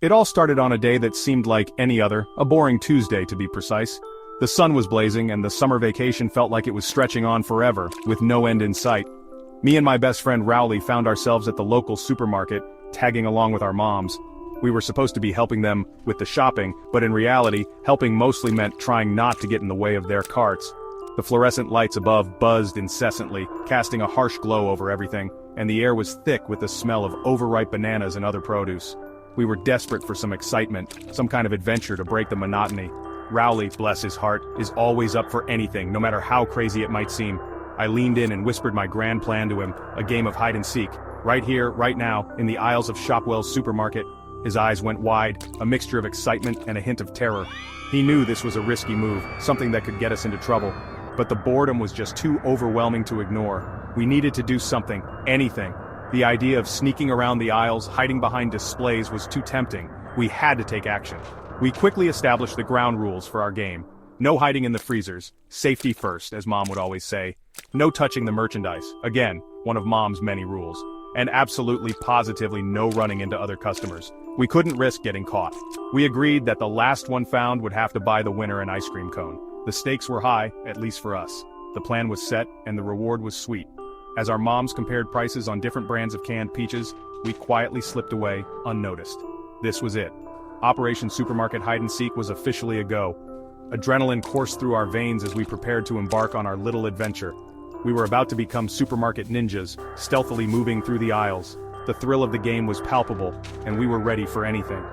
It all started on a day that seemed like any other, a boring Tuesday to be precise. The sun was blazing and the summer vacation felt like it was stretching on forever, with no end in sight. Me and my best friend Rowley found ourselves at the local supermarket, tagging along with our moms. We were supposed to be helping them with the shopping, but in reality, helping mostly meant trying not to get in the way of their carts. The fluorescent lights above buzzed incessantly, casting a harsh glow over everything, and the air was thick with the smell of overripe bananas and other produce. We were desperate for some excitement, some kind of adventure to break the monotony. Rowley, bless his heart, is always up for anything, no matter how crazy it might seem. I leaned in and whispered my grand plan to him, a game of hide and seek. Right here, right now, in the aisles of Shopwell's supermarket. His eyes went wide, a mixture of excitement and a hint of terror. He knew this was a risky move, something that could get us into trouble. But the boredom was just too overwhelming to ignore. We needed to do something, anything. The idea of sneaking around the aisles, hiding behind displays was too tempting. We had to take action. We quickly established the ground rules for our game. No hiding in the freezers, safety first, as Mom would always say. No touching the merchandise, again, one of Mom's many rules. And absolutely positively no running into other customers. We couldn't risk getting caught. We agreed that the last one found would have to buy the winner an ice cream cone. The stakes were high, at least for us. The plan was set, and the reward was sweet. As our moms compared prices on different brands of canned peaches, we quietly slipped away, unnoticed. This was it. Operation Supermarket Hide and Seek was officially a go. Adrenaline coursed through our veins as we prepared to embark on our little adventure. We were about to become supermarket ninjas, stealthily moving through the aisles. The thrill of the game was palpable, and we were ready for anything.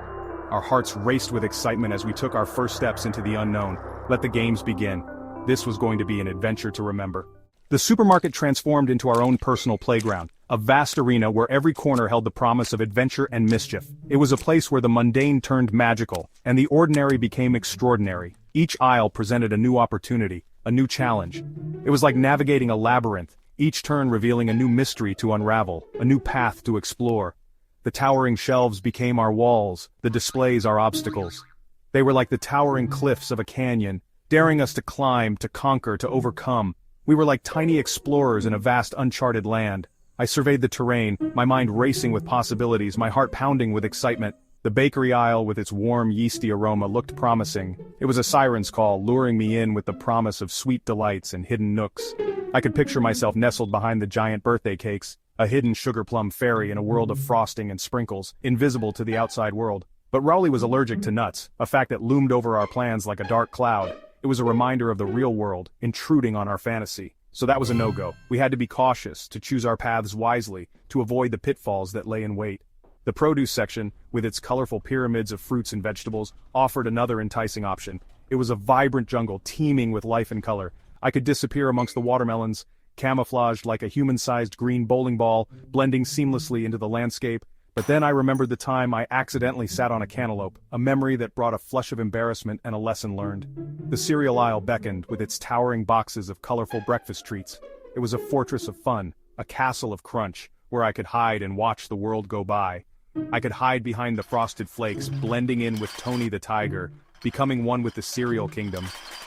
Our hearts raced with excitement as we took our first steps into the unknown. Let the games begin. This was going to be an adventure to remember. The supermarket transformed into our own personal playground, a vast arena where every corner held the promise of adventure and mischief. It was a place where the mundane turned magical, and the ordinary became extraordinary. Each aisle presented a new opportunity, a new challenge. It was like navigating a labyrinth, each turn revealing a new mystery to unravel, a new path to explore. The towering shelves became our walls, the displays our obstacles. They were like the towering cliffs of a canyon, daring us to climb, to conquer, to overcome. We were like tiny explorers in a vast uncharted land. I surveyed the terrain, my mind racing with possibilities, my heart pounding with excitement. The bakery aisle with its warm, yeasty aroma looked promising. It was a siren's call, luring me in with the promise of sweet delights and hidden nooks. I could picture myself nestled behind the giant birthday cakes, a hidden sugar plum fairy in a world of frosting and sprinkles, invisible to the outside world. But Rowley was allergic to nuts, a fact that loomed over our plans like a dark cloud. It was a reminder of the real world, intruding on our fantasy. So that was a no-go. We had to be cautious, to choose our paths wisely, to avoid the pitfalls that lay in wait. The produce section, with its colorful pyramids of fruits and vegetables, offered another enticing option. It was a vibrant jungle teeming with life and color. I could disappear amongst the watermelons, camouflaged like a human-sized green bowling ball, blending seamlessly into the landscape. But then I remembered the time I accidentally sat on a cantaloupe, a memory that brought a flush of embarrassment and a lesson learned. The cereal aisle beckoned with its towering boxes of colorful breakfast treats. It was a fortress of fun, a castle of crunch, where I could hide and watch the world go by. I could hide behind the frosted flakes, blending in with Tony the tiger, becoming one with the cereal kingdom.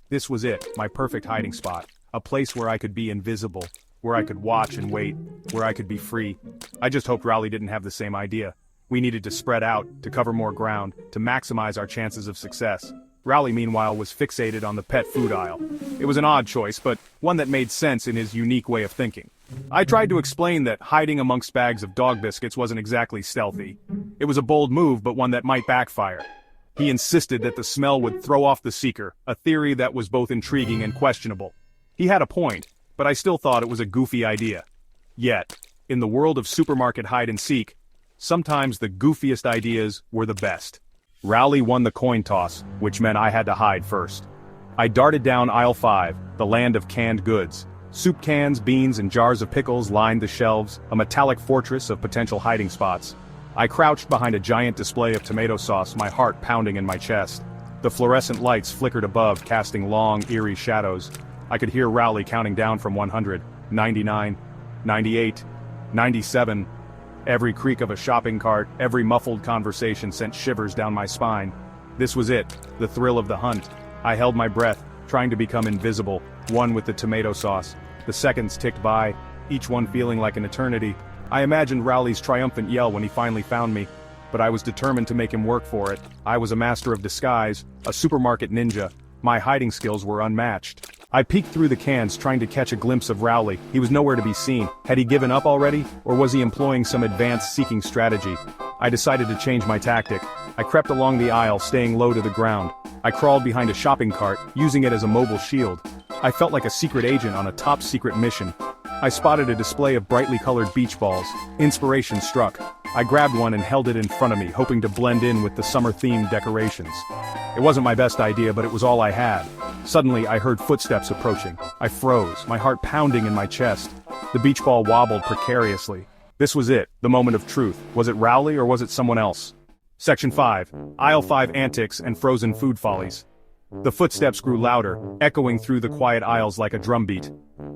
This was it, my perfect hiding spot, a place where I could be invisible, where I could watch and wait, where I could be free. I just hoped Rowley didn't have the same idea. We needed to spread out, to cover more ground, to maximize our chances of success. Rowley, meanwhile, was fixated on the pet food aisle. It was an odd choice, but one that made sense in his unique way of thinking. I tried to explain that hiding amongst bags of dog biscuits wasn't exactly stealthy. It was a bold move, but one that might backfire. He insisted that the smell would throw off the seeker, a theory that was both intriguing and questionable. He had a point, but I still thought it was a goofy idea. Yet, in the world of supermarket hide and seek, sometimes the goofiest ideas were the best. Rowley won the coin toss, which meant I had to hide first. I darted down aisle 5, the land of canned goods. Soup cans, beans, and jars of pickles lined the shelves, a metallic fortress of potential hiding spots. I crouched behind a giant display of tomato sauce, my heart pounding in my chest. The fluorescent lights flickered above, casting long, eerie shadows. I could hear Rowley counting down from 100, 99, 98, 97. Every creak of a shopping cart, every muffled conversation sent shivers down my spine. This was it, the thrill of the hunt. I held my breath, trying to become invisible, one with the tomato sauce. The seconds ticked by, each one feeling like an eternity. I imagined Rowley's triumphant yell when he finally found me. but I was determined to make him work for it. I was a master of disguise, a supermarket ninja. My hiding skills were unmatched. I peeked through the cans trying to catch a glimpse of Rowley. He was nowhere to be seen. Had he given up already, or was he employing some advanced seeking strategy? I decided to change my tactic. I crept along the aisle, staying low to the ground. I crawled behind a shopping cart, using it as a mobile shield. I felt like a secret agent on a top-secret mission. I spotted a display of brightly colored beach balls. Inspiration struck. I grabbed one and held it in front of me, hoping to blend in with the summer-themed decorations. It wasn't my best idea, but it was all I had. Suddenly, I heard footsteps approaching. I froze, my heart pounding in my chest. The beach ball wobbled precariously. This was it, the moment of truth. Was it Rowley or was it someone else? Section 5. Aisle 5 Antics and Frozen Food Follies. The footsteps grew louder, echoing through the quiet aisles like a drumbeat.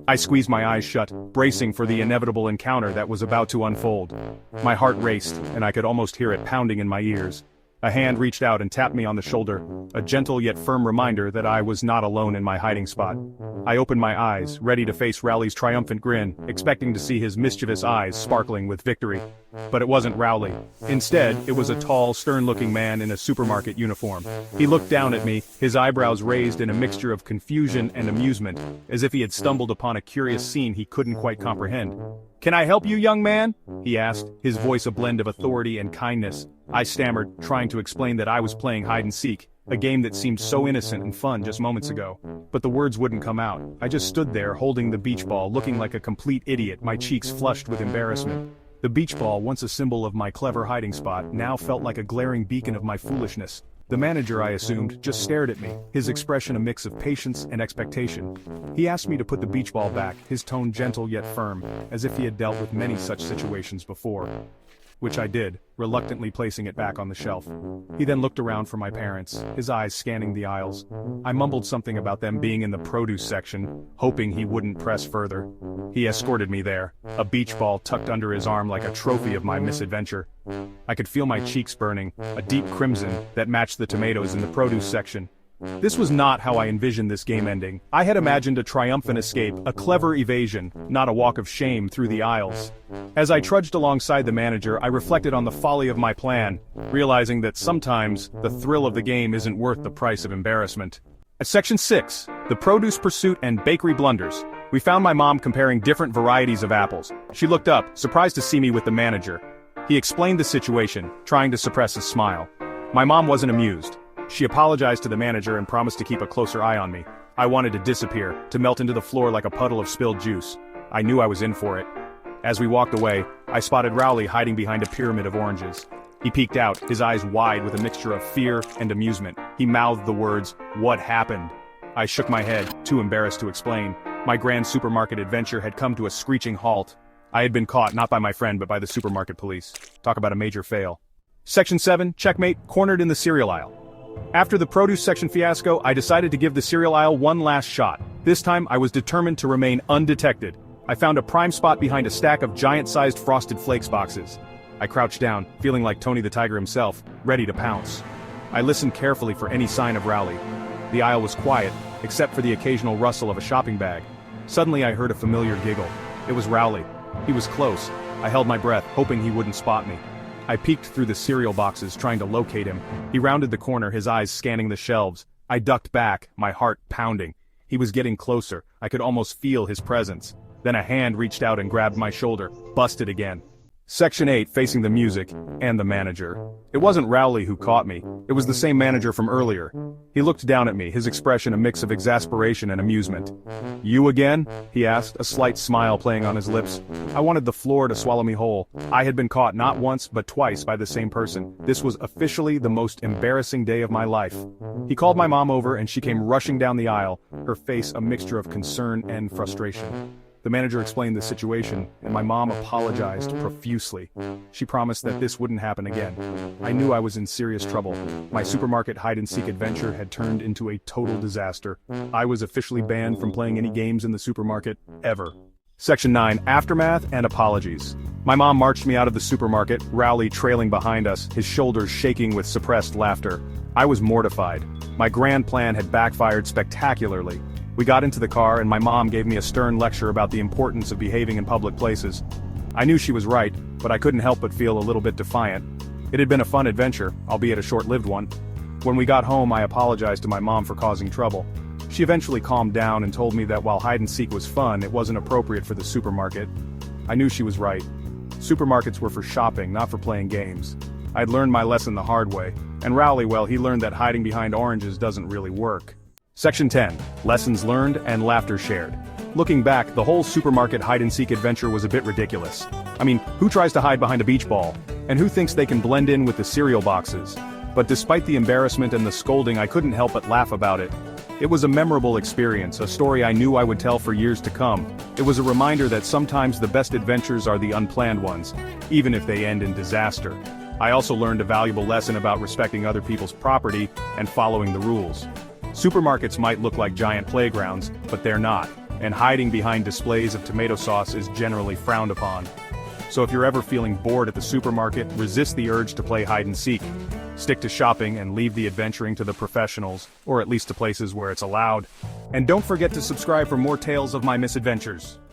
I squeezed my eyes shut, bracing for the inevitable encounter that was about to unfold. My heart raced, and I could almost hear it pounding in my ears. A hand reached out and tapped me on the shoulder, a gentle yet firm reminder that I was not alone in my hiding spot. I opened my eyes, ready to face Rowley's triumphant grin, expecting to see his mischievous eyes sparkling with victory. But it wasn't Rowley. Instead, it was a tall, stern-looking man in a supermarket uniform. He looked down at me, his eyebrows raised in a mixture of confusion and amusement, as if he had stumbled upon a curious scene he couldn't quite comprehend. "Can I help you, young man?" he asked, his voice a blend of authority and kindness. I stammered, trying to explain that I was playing hide-and-seek, a game that seemed so innocent and fun just moments ago. But the words wouldn't come out. I just stood there holding the beach ball, looking like a complete idiot, my cheeks flushed with embarrassment. The beach ball, once a symbol of my clever hiding spot, now felt like a glaring beacon of my foolishness. The manager, I assumed, just stared at me, his expression a mix of patience and expectation. He asked me to put the beach ball back, his tone gentle yet firm, as if he had dealt with many such situations before. Which I did, reluctantly placing it back on the shelf. He then looked around for my parents, his eyes scanning the aisles. I mumbled something about them being in the produce section, hoping he wouldn't press further. He escorted me there, a beach ball tucked under his arm like a trophy of my misadventure. I could feel my cheeks burning, a deep crimson that matched the tomatoes in the produce section. This was not how I envisioned this game ending. I had imagined a triumphant escape, a clever evasion, not a walk of shame through the aisles. As I trudged alongside the manager, I reflected on the folly of my plan, realizing that sometimes the thrill of the game isn't worth the price of embarrassment. At Section 6, the Produce Pursuit and Bakery Blunders, we found my mom comparing different varieties of apples. She looked up, surprised to see me with the manager. He explained the situation, trying to suppress a smile. My mom wasn't amused. She apologized to the manager and promised to keep a closer eye on me. I wanted to disappear, to melt into the floor like a puddle of spilled juice. I knew I was in for it. As we walked away, I spotted Rowley hiding behind a pyramid of oranges. He peeked out, his eyes wide with a mixture of fear and amusement. He mouthed the words, "What happened?" I shook my head, too embarrassed to explain. My grand supermarket adventure had come to a screeching halt. I had been caught not by my friend but by the supermarket police. Talk about a major fail. Section 7, checkmate, cornered in the cereal aisle. After the produce section fiasco, I decided to give the cereal aisle one last shot. This time, I was determined to remain undetected. I found a prime spot behind a stack of giant-sized Frosted Flakes boxes. I crouched down, feeling like Tony the Tiger himself, ready to pounce. I listened carefully for any sign of Rowley. The aisle was quiet, except for the occasional rustle of a shopping bag. Suddenly I heard a familiar giggle. It was Rowley. He was close. I held my breath, hoping he wouldn't spot me. I peeked through the cereal boxes, trying to locate him. He rounded the corner, his eyes scanning the shelves. I ducked back, my heart pounding. He was getting closer. I could almost feel his presence. Then a hand reached out and grabbed my shoulder. Busted again. Section 8, facing the music, and the manager. It wasn't Rowley who caught me. It was the same manager from earlier. He looked down at me, his expression a mix of exasperation and amusement. "You again?" he asked, a slight smile playing on his lips. I wanted the floor to swallow me whole. I had been caught not once but twice by the same person. This was officially the most embarrassing day of my life. He called my mom over and she came rushing down the aisle, her face a mixture of concern and frustration. The manager explained the situation, and my mom apologized profusely. She promised that this wouldn't happen again. I knew I was in serious trouble. My supermarket hide-and-seek adventure had turned into a total disaster. I was officially banned from playing any games in the supermarket, ever. Section 9, Aftermath and Apologies. My mom marched me out of the supermarket, Rowley trailing behind us, his shoulders shaking with suppressed laughter. I was mortified. My grand plan had backfired spectacularly. We got into the car and my mom gave me a stern lecture about the importance of behaving in public places. I knew she was right, but I couldn't help but feel a little bit defiant. It had been a fun adventure, albeit a short-lived one. When we got home, I apologized to my mom for causing trouble. She eventually calmed down and told me that while hide-and-seek was fun, it wasn't appropriate for the supermarket. I knew she was right. Supermarkets were for shopping, not for playing games. I'd learned my lesson the hard way, and Rowley, well, he learned that hiding behind oranges doesn't really work. Section 10. Lessons learned and laughter shared. Looking back, the whole supermarket hide-and-seek adventure was a bit ridiculous. I mean, who tries to hide behind a beach ball? And who thinks they can blend in with the cereal boxes? But despite the embarrassment and the scolding, I couldn't help but laugh about it. It was a memorable experience, a story I knew I would tell for years to come. It was a reminder that sometimes the best adventures are the unplanned ones, even if they end in disaster. I also learned a valuable lesson about respecting other people's property and following the rules. Supermarkets might look like giant playgrounds, but they're not, and hiding behind displays of tomato sauce is generally frowned upon. So if you're ever feeling bored at the supermarket, resist the urge to play hide-and-seek. Stick to shopping and leave the adventuring to the professionals, or at least to places where it's allowed. And don't forget to subscribe for more tales of my misadventures.